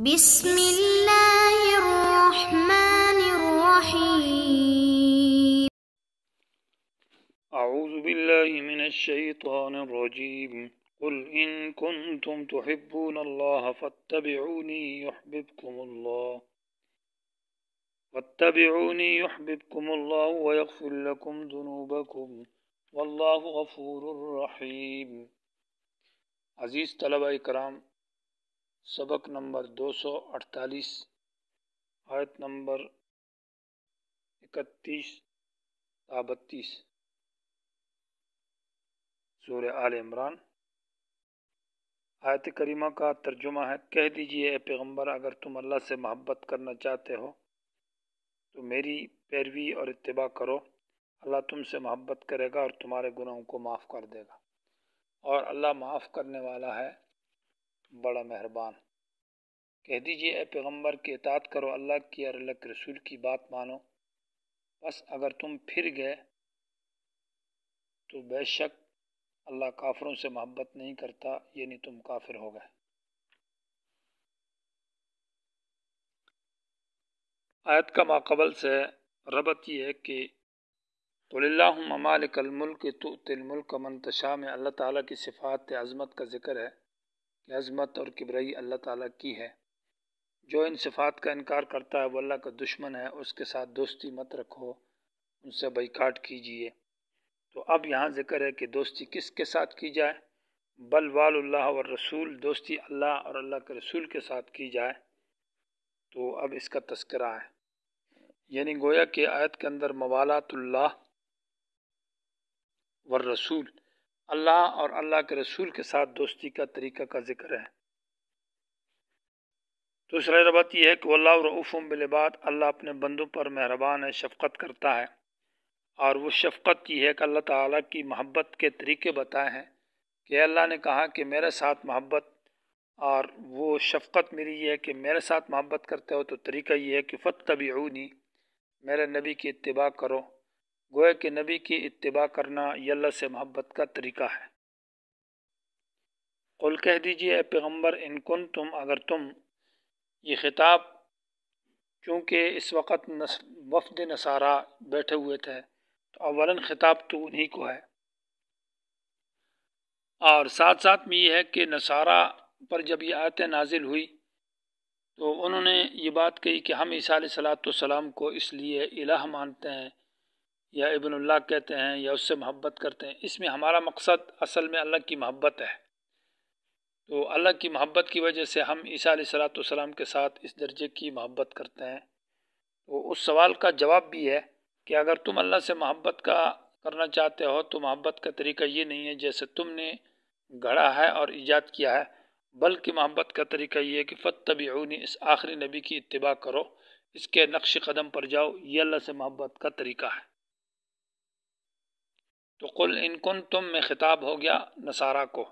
بسم اللہ الرحمن الرحیم اعوذ باللہ من الشیطان الرجیم قل ان کنتم تحبون اللہ فاتبعونی یحببکم اللہ ویغفر لکم ذنوبکم واللہ غفور رحیم۔ عزیز طلبہ کرام، سبق نمبر 248، آیت نمبر 31 تا 32، سورہ آل عمران۔ آیت کریمہ کا ترجمہ ہے: کہہ دیجئے اے پیغمبر، اگر تم اللہ سے محبت کرنا چاہتے ہو تو میری پیروی اور اتباع کرو، اللہ تم سے محبت کرے گا اور تمہارے گناہوں کو معاف کر دے گا، اور اللہ معاف کرنے والا ہے، بڑا مہربان۔ کہہ دیجئے اے پیغمبر کہ اطاعت کرو اللہ کی اور اللہ کے رسول کی بات مانو، بس اگر تم پھر گئے تو بے شک اللہ کافروں سے محبت نہیں کرتا، یعنی تم کافر ہو گئے۔ آیت کا ماقبل سے ربط یہ ہے کہ قل اللہم مالک الملک تؤتی الملک من تشاء میں اللہ تعالیٰ کی صفات عظمت کا ذکر ہے کہ عظمت اور کبریائی اللہ تعالیٰ کی ہے۔ جو ان صفات کا انکار کرتا ہے وہ اللہ کا دشمن ہے، اس کے ساتھ دوستی مت رکھو، ان سے بائیکاٹ کیجیے۔ تو اب یہاں ذکر ہے کہ دوستی کس کے ساتھ کی جائے؟ بل وال اللہ والرسول، دوستی اللہ اور اللہ کے رسول کے ساتھ کی جائے۔ تو اب اس کا تذکرہ ہے، یعنی گویا کہ آیت کے اندر موالات اللہ والرسول، اللہ اور اللہ کے رسول کے ساتھ دوستی کا طریقہ کا ذکر ہے۔ دوسرا ربط یہ ہے کہ واللہ رؤوف بالعباد، اللہ اپنے بندوں پر مہربان ہے، شفقت کرتا ہے، اور وہ شفقت یہ ہے کہ اللہ تعالیٰ کی محبت کے طریقے بتائے ہیں کہ اللہ نے کہا کہ میرے ساتھ محبت، اور وہ شفقت میری یہ ہے کہ میرے ساتھ محبت کرتے ہو تو طریقہ یہ ہے کہ فاتبعونی، میرے نبی کی اتباع کرو۔ گویا کہ نبی کی اتباع کرنا یہ اللہ سے محبت کا طریقہ ہے۔ قل کہہ دیجئے اے پیغمبر ان کنتم، اگر تم، یہ خطاب چونکہ اس وقت وفد نصارہ بیٹھے ہوئے تھے تو اولاً خطاب تو انہی کو ہے، اور ساتھ ساتھ میں یہ ہے کہ نصارہ پر جب یہ آیتیں نازل ہوئی تو انہوں نے یہ بات کہی کہ ہم عیسیٰ علیہ السلام کو اس لیے الہ مانتے ہیں یا ابن اللہ کہتے ہیں یا اس سے محبت کرتے ہیں، اس میں ہمارا مقصد اصل میں اللہ کی محبت ہے۔ تو اللہ کی محبت کی وجہ سے ہم عیسیٰ علیہ السلام کے ساتھ اس درجے کی محبت کرتے ہیں۔ تو اس سوال کا جواب بھی ہے کہ اگر تم اللہ سے محبت کرنا چاہتے ہو تو محبت کا طریقہ یہ نہیں ہے جیسے تم نے گھڑا ہے اور ایجاد کیا ہے، بلکہ محبت کا طریقہ یہ ہے کہ فاتبعونی، اس آخری نبی کی اتباع کرو، اس کے نقش قدم پر جاؤ، یہ اللہ سے محبت کا طریقہ ہے۔ تو قل ان کنتم میں خطاب ہو گیا نصارہ کو،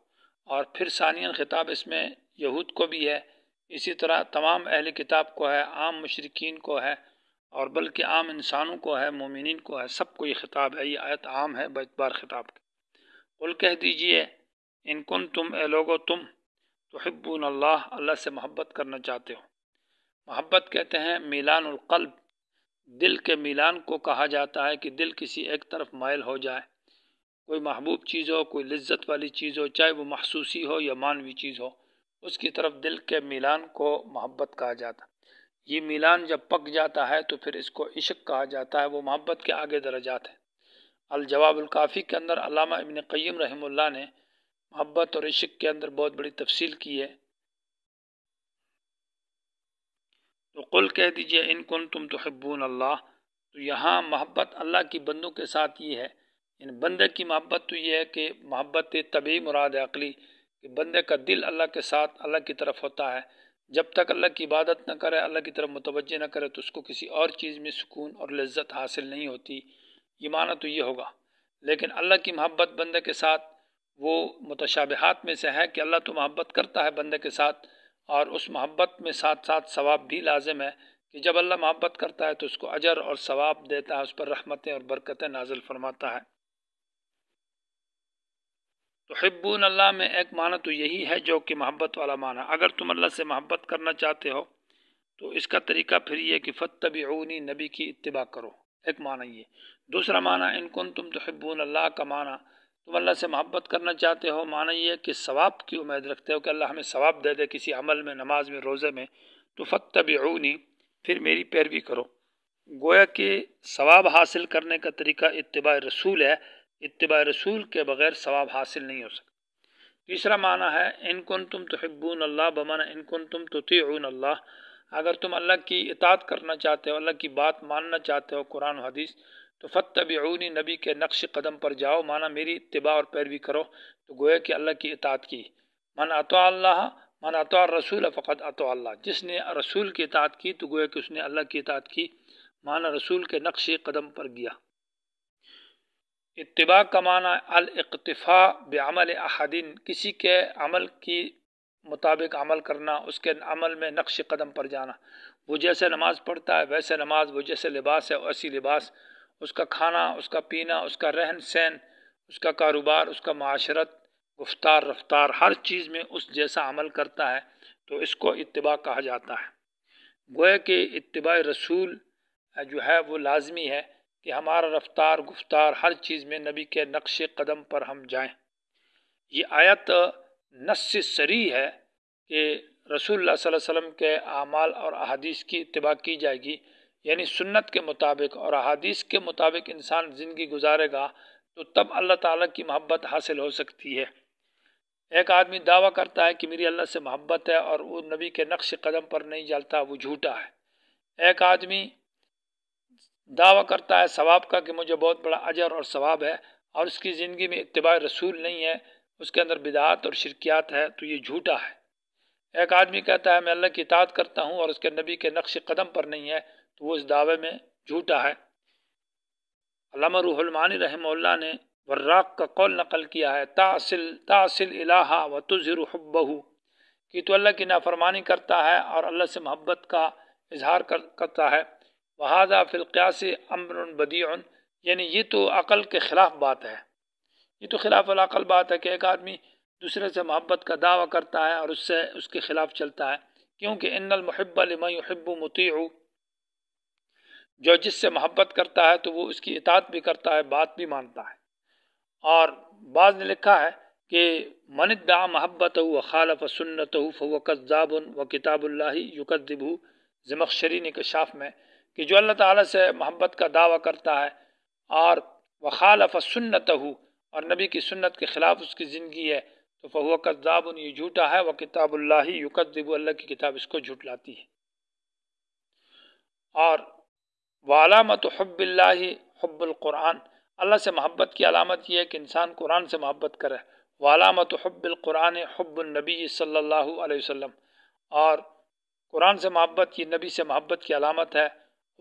اور پھر ثانیاً خطاب اس میں یہود کو بھی ہے، اسی طرح تمام اہل کتاب کو ہے، عام مشرکین کو ہے، اور بلکہ عام انسانوں کو ہے، مومنین کو ہے، سب کو یہ خطاب ہے۔ یہ آیت عام ہے باعتبار خطاب کے۔ قل کہہ دیجئے ان کنتم، اے لوگو تم، تحبون اللہ، اللہ سے محبت کرنا چاہتے ہو۔ محبت کہتے ہیں میلان القلب، دل کے میلان کو کہا جاتا ہے کہ دل کسی ایک طرف مائل ہو جائے، کوئی محبوب چیز ہو، کوئی لذت والی چیز ہو، چاہے وہ محسوسی ہو یا معنوی چیز ہو، اس کی طرف دل کے میلان کو محبت کہا جاتا ہے۔ یہ میلان جب پک جاتا ہے تو پھر اس کو عشق کہا جاتا ہے، وہ محبت کے آگے درجات ہیں۔ الجواب الکافی کے اندر علامہ ابن قیم رحمہ اللہ نے محبت اور عشق کے اندر بہت بڑی تفصیل کی ہے۔ تو قل کہہ دیجئے ان کنتم تحبون اللہ، تو یہاں محبت اللہ کی بندوں کے ساتھ یہ ہے، ان بندے کی محبت تو یہ ہے کہ محبت طبعی مراد عقلی، کہ بندے کا دل اللہ کے ساتھ اللہ کی طرف ہوتا ہے، جب تک اللہ کی عبادت نہ کرے، اللہ کی طرف متوجہ نہ کرے تو اس کو کسی اور چیز میں سکون اور لذت حاصل نہیں ہوتی۔ یہ معنی تو یہ ہوگا، لیکن اللہ کی محبت بندے کے ساتھ وہ متشابہات میں سے ہے کہ اللہ تو محبت کرتا ہے بندے کے ساتھ، اور اس محبت میں ساتھ ساتھ ثواب بھی لازم ہے کہ جب اللہ محبت کرتا ہے تو اس کو اجر اور ثواب دیتا ہے، اس پر رحمتیں اور برکتیں نازل فرماتا ہے۔ تحبون اللہ میں ایک معنی تو یہی ہے جو کہ محبت والا معنی. اگر تم اللہ سے محبت کرنا چاہتے ہو تو اس کا طریقہ پھر یہ کہ فاتبعونی، نبی کی اتباع کرو، ایک معنی یہ. دوسرا معنی ان کنتم تحبون اللہ کا معنی تم اللہ سے محبت کرنا چاہتے ہو، معنی یہ کہ ثواب کی امید رکھتے ہو کہ اللہ ہمیں ثواب دے دے کسی عمل میں، نماز میں، روزے میں، تو فاتبعونی، پھر میری پیروی کرو. گویا کہ ثواب حاصل کرنے کا طریقہ اتباع رسول ہے، اتباع رسول کے بغیر ثواب حاصل نہیں ہو سکتا. تیسرا معنی ہے ان کنتم تحبون اللہ بمعنی ان کنتم تطیعون اللہ، اگر تم اللہ کی اطاعت کرنا چاہتے ہو، اللہ کی بات ماننا چاہتے ہو قرآن و حدیث، تو فاتبعونی، نبی کے نقش قدم پر جاؤ، معنی میری اتباع اور پیروی کرو. تو گویا کہ اللہ کی اطاعت کی. من اطاع اللہ من اطاع الرسول فقد اطاع اللہ، جس نے رسول کی اطاعت کی تو گویا کہ اس نے اللہ کی اطاعت کی، معنی رسول کے نقش قدم پر گیا. اتباع کا معنی الاقتفاء بعمل احد، کسی کے عمل کی مطابق عمل کرنا، اس کے عمل میں نقش قدم پر جانا. وہ جیسے نماز پڑھتا ہے ویسے نماز، وہ جیسے لباس ہے ویسی لباس، اس کا کھانا، اس کا پینا، اس کا رہن سہن، اس کا کاروبار، اس کا معاشرت، گفتار، رفتار، ہر چیز میں اس جیسا عمل کرتا ہے تو اس کو اتباع کہا جاتا ہے. گویا کہ اتباع رسول جو ہے وہ لازمی ہے کہ ہمارا رفتار، گفتار، ہر چیز میں نبی کے نقش قدم پر ہم جائیں. یہ آیت نص صریح ہے کہ رسول اللہ صلی اللہ علیہ وسلم کے اعمال اور احادیث کی اتباع کی جائے گی، یعنی سنت کے مطابق اور احادیث کے مطابق انسان زندگی گزارے گا تو تب اللہ تعالیٰ کی محبت حاصل ہو سکتی ہے. ایک آدمی دعویٰ کرتا ہے کہ میری اللہ سے محبت ہے اور وہ نبی کے نقش قدم پر نہیں چلتا، وہ جھوٹا ہے. ایک آدمی دعویٰ کرتا ہے ثواب کا کہ مجھے بہت بڑا اجر اور ثواب ہے اور اس کی زندگی میں اتباع رسول نہیں ہے، اس کے اندر بدعات اور شرکیات ہے، تو یہ جھوٹا ہے. ایک آدمی کہتا ہے میں اللہ کی اطاعت کرتا ہوں اور اس کے نبی کے نقش قدم پر نہیں ہے، تو وہ اس دعوے میں جھوٹا ہے. علامہ روح المعانی رحمہ اللہ نے وراق کا قول نقل کیا ہے، تعصل الہ و تظہر حبہ، کہ تو اللہ کی نافرمانی کرتا ہے اور اللہ سے محبت کا اظہار کرتا ہے. وہذا فی القیاس امر بدیع، یعنی یہ تو عقل کے خلاف بات ہے، یہ تو خلاف العقل بات ہے کہ ایک آدمی دوسرے سے محبت کا دعویٰ کرتا ہے اور اس کے خلاف چلتا ہے. کیونکہ ان المحب لمن یحب مطیع، جو جس سے محبت کرتا ہے تو وہ اس کی اطاعت بھی کرتا ہے، بات بھی مانتا ہے. اور بعض نے لکھا ہے کہ من ادعا محبتہ وخالف سنتہ فهو کذاب وکتاب اللہ یکذبہ، زمخشری نے کشاف میں، کہ جو اللہ تعالیٰ سے محبت کا دعویٰ کرتا ہے اور وخالف سنتہ، اور نبی کی سنت کے خلاف اس کی زندگی ہے، تو فهو کذاب، یہ جھوٹا ہے، وکتاب اللہ یکذب، اللہ کی کتاب اس کو جھٹلاتی ہے. اور وعلامت حب اللہ حب القرآن، اللہ سے محبت کی علامت یہ ہے کہ انسان قرآن سے محبت کرے. وعلامت حب القرآن حب النبی صلی اللہ علیہ وسلم، اور قرآن سے محبت یہ نبی سے محبت کی علامت ہے.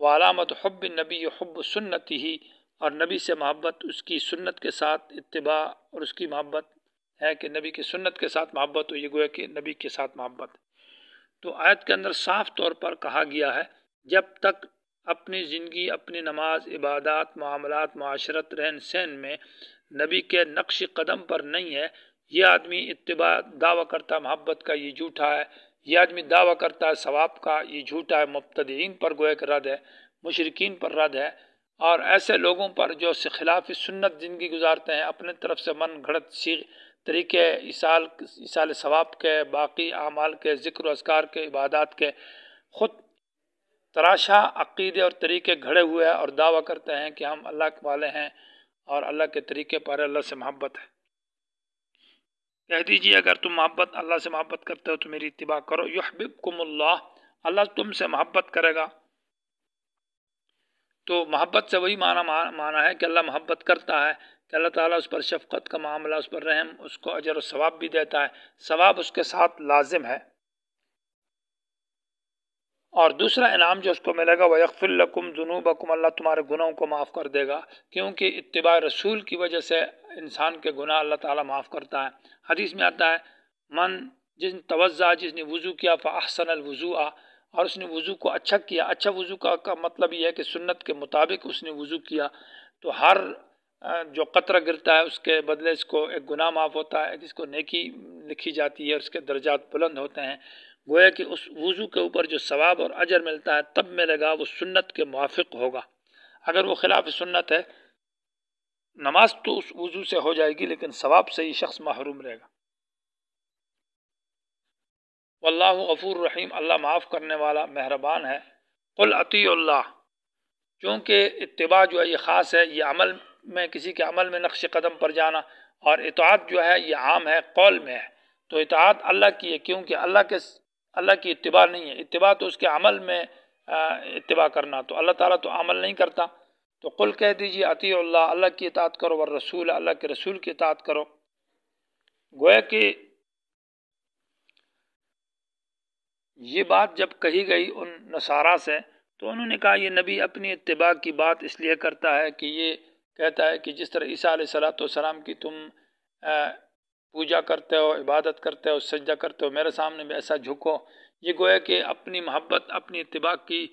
وعلامت حب النبی حب سنتی ہی، اور نبی سے محبت اس کی سنت کے ساتھ اتباع، اور اس کی محبت ہے کہ نبی کی سنت کے ساتھ محبت ہو، یہ گویا کہ نبی کے ساتھ محبت. تو آیت کے اندر صاف طور پر کہا گیا ہے جب تک اپنی زندگی، اپنی نماز، عبادات، معاملات، معاشرت، رہن سہن میں نبی کے نقش قدم پر نہیں ہے، یہ آدمی اتباع دعویٰ کرتا ہے محبت کا، یہ جھوٹا ہے. یہ آدمی دعویٰ کرتا ہے ثواب کا، یہ جھوٹا ہے. مبتدعین پر گویا کہ رد ہے، مشرکین پر رد ہے، اور ایسے لوگوں پر جو خلاف سنت زندگی گزارتے ہیں، اپنے طرف سے من گھڑت طریقے ایصال ثواب کے، باقی اعمال کے، ذکر و اذکار کے، عبادات کے، خود تراشا عقیدے اور طریقے گھڑے ہوئے ہیں اور دعویٰ کرتے ہیں کہ ہم اللہ والے ہیں اور اللہ کے طریقے پر اللہ سے محبت ہے. کہہ دیجیے اگر تم اللہ سے محبت کرتے ہو تو میری اتباع کرو. یحببکم اللہ، اللہ تم سے محبت کرے گا. تو محبت سے وہی معنی ہے کہ اللہ محبت کرتا ہے، کہ اللہ تعالیٰ اس پر شفقت کا معاملہ، اس پر رحم، اس کو اجر و ثواب بھی دیتا ہے، ثواب اس کے ساتھ لازم ہے. اور دوسرا انعام جو اس کو ملے گا وَيَغْفِرْ لَكُمْ ذُنُوبَكُمْ، اللہ تمہارے گناہوں کو معاف کر دے گا، کیونکہ اتباع رسول کی وجہ سے انسان کے گناہ اللہ تعالیٰ معاف کرتا ہے. حدیث میں آتا ہے جس نے توضع، جس نے وضو کیا، فَأَحْسَنَ الْوُضُوءَ، اور اس نے وضو کو اچھا کیا. اچھا وضو کا مطلب یہ ہے کہ سنت کے مطابق اس نے وضو کیا، تو ہر جو قطرہ گرتا ہے اس کے بدلے اس کو ایک گناہ معاف ہوتا ہے، اس کو نیکی لکھی جاتی ہے اور اس کے درجات بلند ہوتے ہیں۔ گویا کہ اس وضو کے اوپر جو ثواب اور اجر ملتا ہے تب ملے گا، وہ سنت کے موافق ہوگا۔ اگر وہ خلاف سنت ہے، نماز تو اس وضو سے ہو جائے گی لیکن ثواب سے یہ شخص محروم رہے گا۔ واللہ غفور رحیم، اللہ معاف کرنے والا مہربان ہے۔ قل اطیعوا اللہ، چونکہ اتباع جو ہے یہ خاص ہے، یہ عمل میں کسی کے عمل میں نقش قدم پر جانا، اور اطاعت جو ہے یہ عام ہے، قول میں ہے۔ تو اطاعت اللہ کی ہے، کیونکہ اللہ کی اتباع نہیں ہے، اتباع تو اس کے عمل میں اتباع کرنا، تو اللہ تعالیٰ تو عمل نہیں کرتا۔ تو قل کہہ دیجیے اطیعوا اللہ، اللہ کی اطاعت کرو، والرسول، اللہ کے رسول کی اطاعت کرو۔ گویا کہ یہ بات جب کہی گئی ان نصارہ سے تو انہوں نے کہا یہ نبی اپنی اتباع کی بات اس لیے کرتا ہے کہ یہ کہتا ہے کہ جس طرح عیسیٰ علیہ السلام کی تم پوجا کرتے ہو، عبادت کرتے ہو، سجدہ کرتے ہو، میرے سامنے بھی ایسا جھکو۔ یہ گویا کہ اپنی محبت، اپنی اتباع کی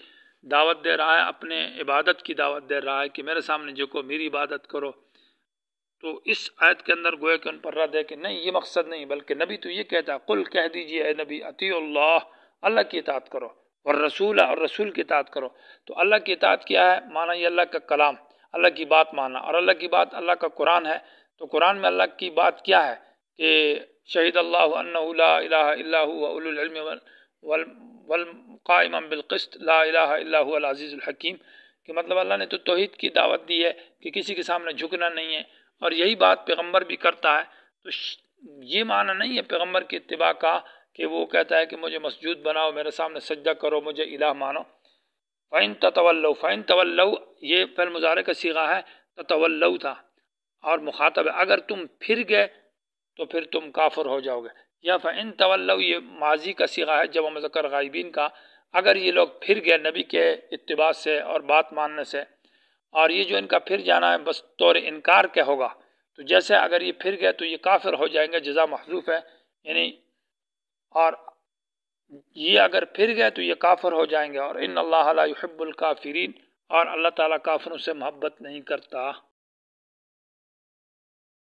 دعوت دے رہا ہے، اپنے عبادت کی دعوت دے رہا ہے کہ میرے سامنے جھکو، میری عبادت کرو۔ تو اس آیت کے اندر گویا کہ ان پر رد ہے کہ نہیں، یہ مقصد نہیں، بلکہ نبی تو یہ کہتا ہے، قل کہہ دیجیے اے نبی اطیعوا اللہ، اللہ کی اطاعت کرو، والرسول، اور رسول کی اطاعت کرو۔ تو اللہ کی اطاعت کیا ہے؟ مانا یہ اللہ کا کلام، اللہ کی بات ماننا، اور اللہ کی بات اللہ کا قرآن ہے۔ تو قرآن میں اللہ کی بات کیا ہے کہ شہید اللہ انہ لا الہ الا هو اولو العلم والقائما بالقسط لا الہ الا هو العزیز الحکیم، کہ مطلب اللہ نے تو توحید کی دعوت دی ہے کہ کسی کے سامنے جھکنا نہیں ہے، اور یہی بات پیغمبر بھی کرتا ہے۔ تو یہ معنی نہیں ہے پیغمبر کی اتباع کا کہ وہ کہتا ہے کہ مجھے مسجود بناؤ، میرے سامنے سجدہ کرو، مجھے الہ مانو۔ فَإِن تَتَوَلَّوْا، فَإِن تَوَلَّوْا یہ فعل مضارع کا صیغہ ہے، تَتَوَلَّوْا تھا اور مخاطب ہے، اگر تم پھر گئے تو پھر تم کافر ہو جاؤ گے۔ یا فَإِن تَوَلَّوْا یہ ماضی کا صیغہ ہے جمع مذکر غائبین کا، اگر یہ لوگ پھر گئے نبی کے اتباع سے اور بات ماننے سے، اور یہ جو ان کا پھر جانا ہے بس طور انکار کے ہوگا، تو جیسے اگر یہ پھر گئے تو یہ کافر ہو جائیں گے، جزا محذوف ہے، یعنی اور یہ اگر پھر گئے تو یہ کافر ہو جائیں گے، اور ان اللہ لا یحب الکافرین، اور اللہ تعالیٰ کافروں سے محبت نہیں کرتا۔